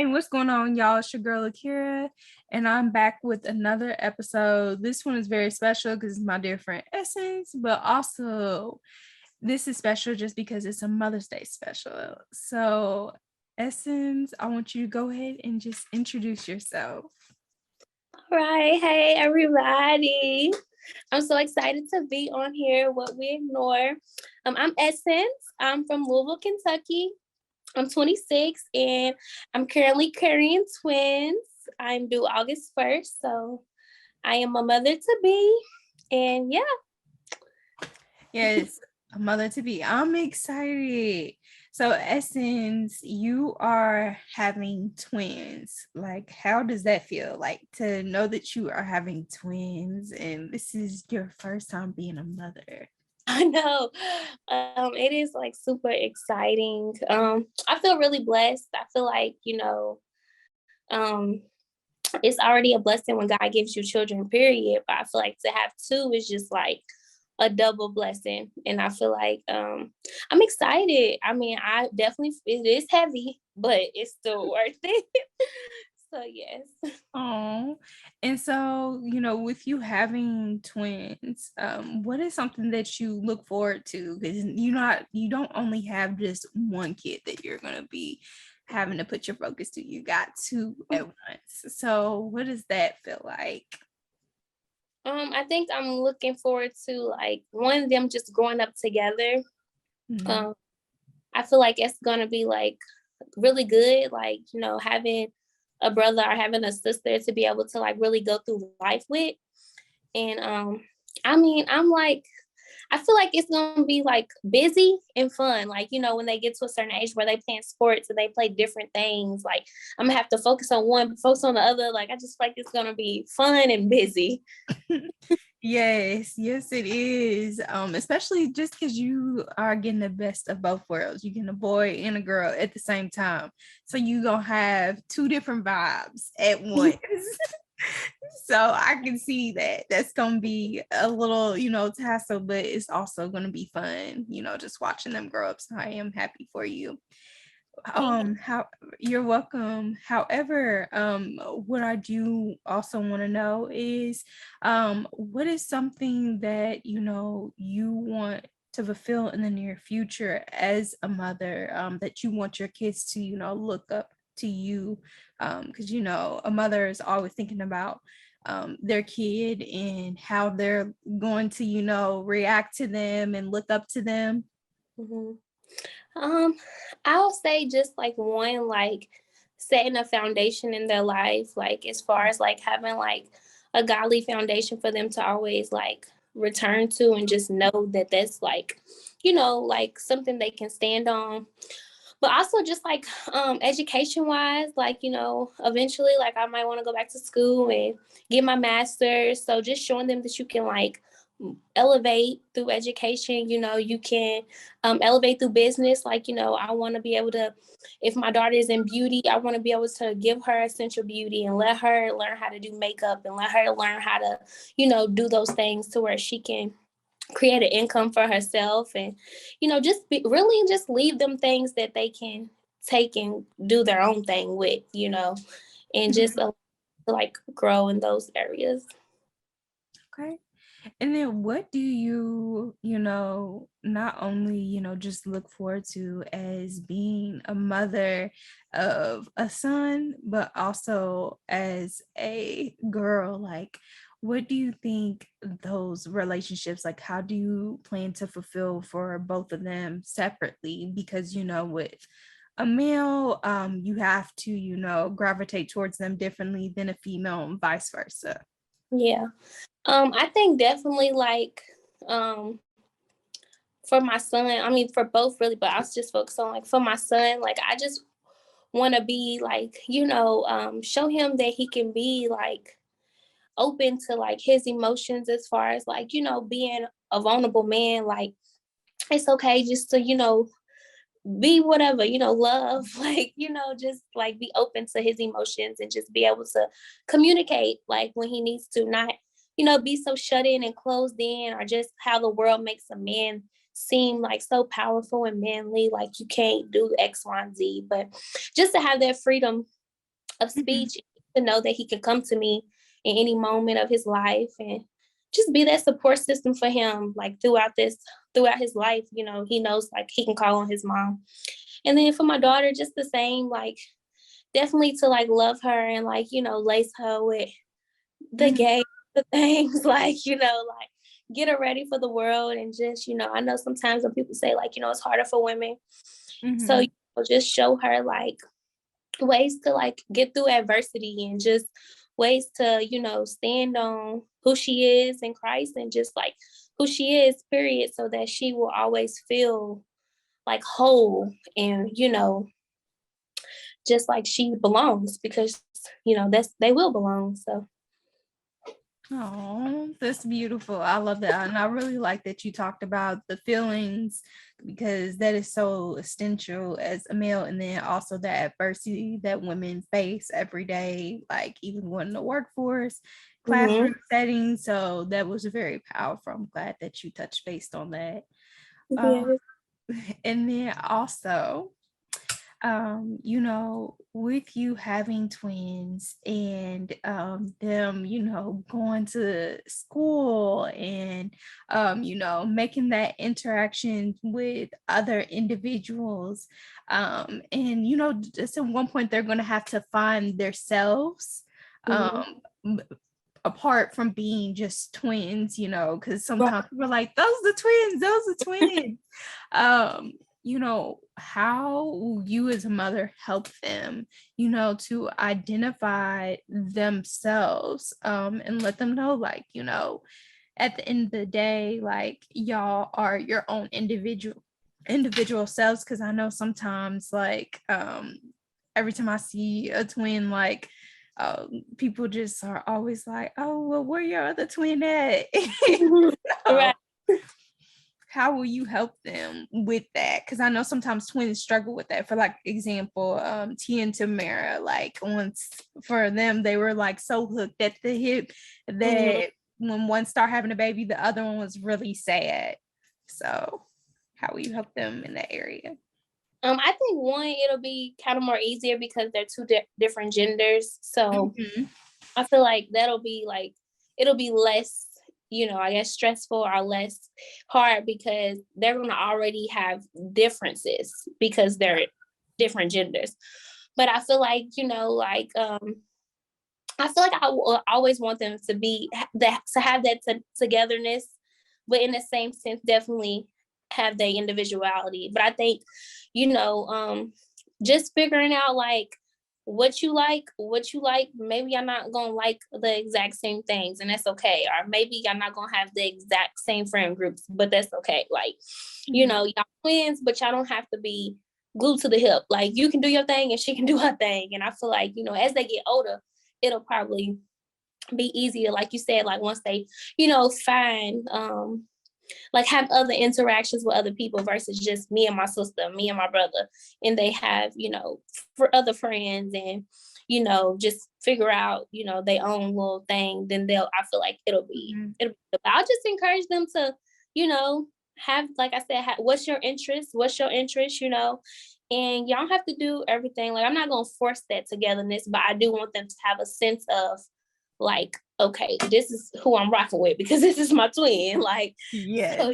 Hey, what's going on, y'all? It's your girl Akira, and I'm back with another episode. This one is very special because it's my dear friend Essence, but also this is special just because it's a Mother's Day special. So, Essence, I want you to go ahead and just introduce yourself. All right. Hey, everybody. I'm so excited to be on here. What we ignore. I'm Essence. I'm from Louisville, Kentucky. I'm 26 and I'm currently carrying twins. I'm due August 1st. So I am a mother to be. And yeah. Yes, a mother to be. I'm excited. So, Essence, you are having twins. Like, how does that feel? Like to know that you are having twins and this is your first time being a mother. I know. It is like super exciting. I feel really blessed. I feel like, it's already a blessing when God gives you children, period. But I feel like to have two is just like a double blessing. And I feel like I'm excited. I mean, I definitely, it is heavy, but it's still worth it. So yes. Oh, and so, with you having twins, what is something that you look forward to? Because you don't only have just one kid that you're gonna be having to put your focus to. You got two at once. So what does that feel like? I think I'm looking forward to like one of them just growing up together. Mhm. Um, I feel like it's gonna be like really good, like, having a brother or having a sister to be able to like really go through life with. And I mean, I feel like it's gonna be like busy and fun. Like, when they get to a certain age where they play sports and they play different things, like I'm gonna have to focus on one, focus on the other. Like I just feel like it's gonna be fun and busy. Yes, it is. Especially just because you are getting the best of both worlds. You're getting a boy and a girl at the same time. So you gonna have two different vibes at once. So I can see that. That's gonna be a little, tassel, but it's also gonna be fun, just watching them grow up. So I am happy for you. Thank How You're welcome. However, what I do also want to know is what is something that you want to fulfill in the near future as a mother, that you want your kids to look up to you, because a mother is always thinking about their kid and how they're going to react to them and look up to them. you. Um, I'll say just like one, like setting a foundation in their life, like as far as like having like a godly foundation for them to always like return to and just know that that's like, like something they can stand on. But also just like education wise, like, eventually like I might want to go back to school and get my master's. So just showing them that you can like elevate through education, you can elevate through business. Like, I want to be able to, if my daughter is in beauty, I want to be able to give her essential beauty and let her learn how to do makeup and let her learn how to, do those things to where she can create an income for herself and, just really just leave them things that they can take and do their own thing with, and just like grow in those areas. Okay. And then what do not only, just look forward to as being a mother of a son, but also as a girl? Like, what do you think those relationships, like, how do you plan to fulfill for both of them separately? Because, with a male, you have to, gravitate towards them differently than a female and vice versa. Yeah. I think definitely like um for my son, I mean for both really, but I was just focused on like for my son, like I just want to be like, show him that he can be like open to like his emotions as far as like, being a vulnerable man. Like it's okay just to, be whatever, love, like, just like be open to his emotions and just be able to communicate like when he needs to, not, be so shut in and closed in, or just how the world makes a man seem like so powerful and manly, like you can't do X, Y, and Z. But just to have that freedom of Mhm. speech, to know that he can come to me in any moment of his life and just be that support system for him, like throughout his life. He knows like he can call on his mom. And then for my daughter, just the same, like definitely to like love her and like, lace her with the Mhm. game, the things like, like get her ready for the world. And just, I know sometimes when people say like, it's harder for women. So Mhm. just show her like ways to like get through adversity and just ways to, stand on who she is in Christ and just like who she is, period, so that she will always feel like whole and, just like she belongs because, they will belong. So Oh, that's beautiful. I love that. And I really like that you talked about the feelings because that is so essential as a male. And then also the adversity that women face every day, like even going in the workforce, mhm. classroom settings. So that was very powerful. I'm glad that you touched based on that. Um, Yeah. and then also, with you having twins and them, going to school and, making that interaction with other individuals. And, just at one point, they're going to have to find themselves. Mhm. Um, m- Apart from being just twins, because Right. sometimes we're like, those are twins. um how will you as a mother help them, to identify themselves, and let them know, like, at the end of the day, like, y'all are your own individual selves. Because I know sometimes, like, every time I see a twin, like, people just are always like, oh, well, where your other twin at? So Right. how will you help them with that? Because I know sometimes twins struggle with that. For like example, Tia and Tamara, like once for them, they were like so hooked at the hip Mhm. that when one started having a baby, the other one was really sad. So how will you help them in that area? I think one, it'll be kind of more easier because they're two different genders. So Mhm. I feel like that'll be like it'll be less, I guess stressful or less hard because they're gonna already have differences because they're different genders. But I feel like, like I feel like I will always want them to be that to have that togetherness, but in the same sense, definitely have their individuality. But I think, you know, um, just figuring out like what you like. Maybe y'all not gonna like the exact same things, and that's okay. Or maybe y'all not gonna have the exact same friend groups, but that's okay. Like, Mhm. y'all twins, but y'all don't have to be glued to the hip. Like you can do your thing and she can do her thing. And I feel like, as they get older, it'll probably be easier, like you said, like once they, find like have other interactions with other people versus just me and my sister, me and my brother, and they have, for other friends and just figure out, their own little thing, then I feel like Mhm. I'll just encourage them to, you know, have, like I said, what's your interest, and y'all don't have to do everything. Like I'm not gonna force that togetherness, but I do want them to have a sense of like, okay, this is who I'm rocking with because this is my twin. Like, Yes. so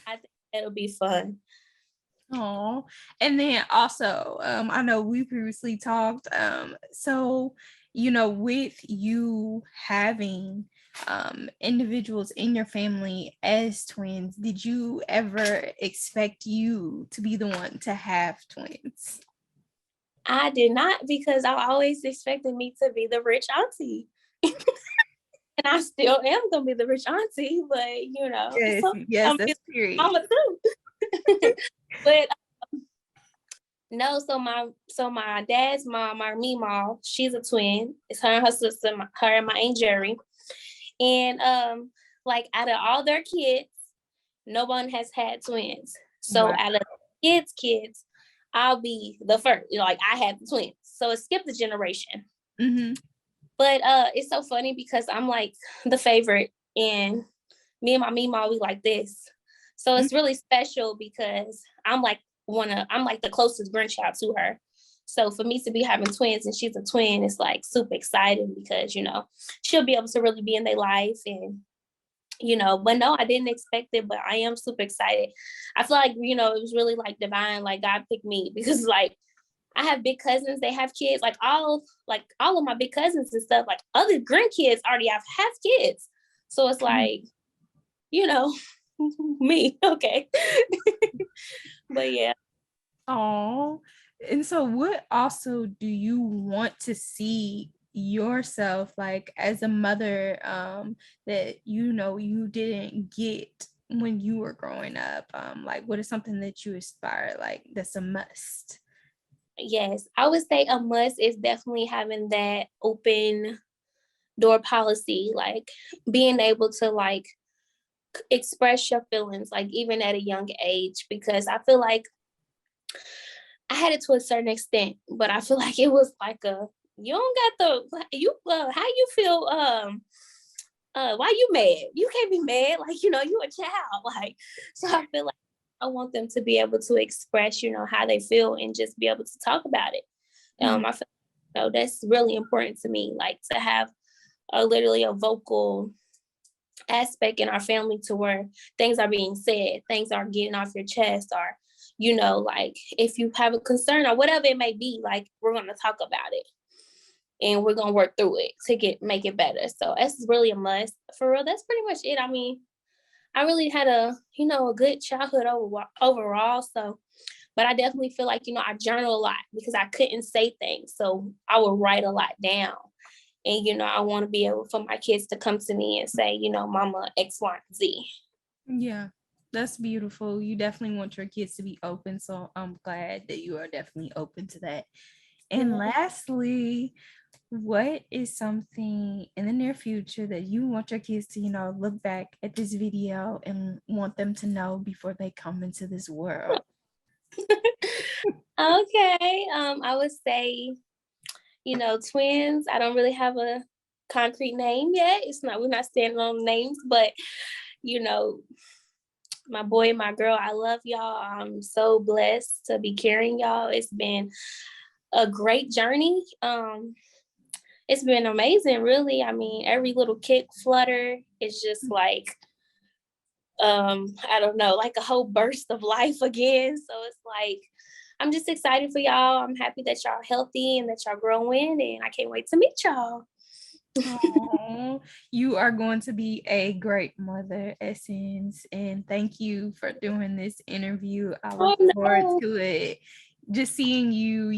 I think that'll be fun. Oh, and then also, I know we previously talked. So, with you having individuals in your family as twins, did you ever expect you to be the one to have twins? I did not because I always expected me to be the rich auntie. And I still am gonna be the rich auntie, but Yes, so yes, I'm be that's period. mama too. But no, so my dad's mom, our Meemaw, she's a twin. It's her and her sister, her and my Aunt Jerry. And like out of all their kids, no one has had twins. So Wow. out of kids, I'll be the first. Like I had the twins. So it skipped a generation. Mm-hmm. But it's so funny because I'm like the favorite and me and my Meemaw, we like this. So it's really special because I'm like the closest grandchild to her. So for me to be having twins and she's a twin, it's like super exciting because, she'll be able to really be in their life and, but no, I didn't expect it, but I am super excited. I feel like, it was really like divine, like God picked me because like I have big cousins, they have kids, like all of my big cousins and stuff, like other grandkids already have kids. So it's like, you know, me, okay. But yeah. Oh, and so what also do you want to see yourself like as a mother that you didn't get when you were growing up? Like what is something that you aspire like that's a must? Yes, I would say a must is definitely having that open door policy, like being able to like express your feelings, like even at a young age, because I feel like I had it to a certain extent, but I feel like it was like you don't got how you feel why you mad? You can't be mad, like you a child, like so I feel like I want them to be able to express, how they feel and just be able to talk about it. I feel that's really important to me, like to have literally a vocal aspect in our family to where things are being said, things are getting off your chest, or like if you have a concern or whatever it may be, like we're gonna talk about it and we're gonna work through it to make it better. So that's really a must. For real, that's pretty much it. I mean, I really had a good childhood overall. So, but I definitely feel like, I journal a lot because I couldn't say things. So I would write a lot down. And, I want to be able for my kids to come to me and say, mama, X, Y, and Z. Yeah, that's beautiful. You definitely want your kids to be open. So I'm glad that you are definitely open to that. And Yeah. lastly, what is something in the near future that you want your kids to, look back at this video and want them to know before they come into this world? Okay. I would say, twins. I don't really have a concrete name yet. We're not standing on names, but, you know, my boy and my girl, I love y'all. I'm so blessed to be carrying y'all. It's been a great journey. It's been amazing, really. I mean, every little kick flutter is just like, I don't know, like a whole burst of life again. So it's like, I'm just excited for y'all. I'm happy that y'all healthy and that y'all growing, and I can't wait to meet y'all. Oh, you are going to be a great mother, Essence. And thank you for doing this interview. I Oh look forward no. to it. Just seeing you,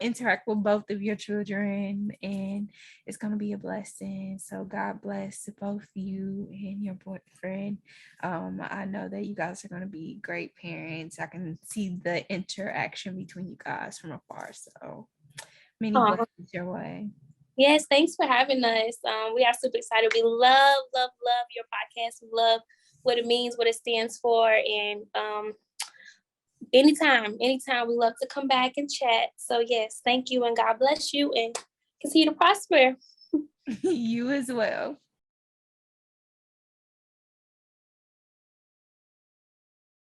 interact with both of your children, and it's going to be a blessing. So, God bless both you and your boyfriend. I know that you guys are going to be great parents. I can see the interaction between you guys from afar. So, many Aw. blessings your way. Yes, thanks for having us. We are super excited. We love, love, love your podcast. We love what it means, what it stands for, and anytime, we love to come back and chat. So yes, thank you, and God bless you, and continue to prosper. You as well.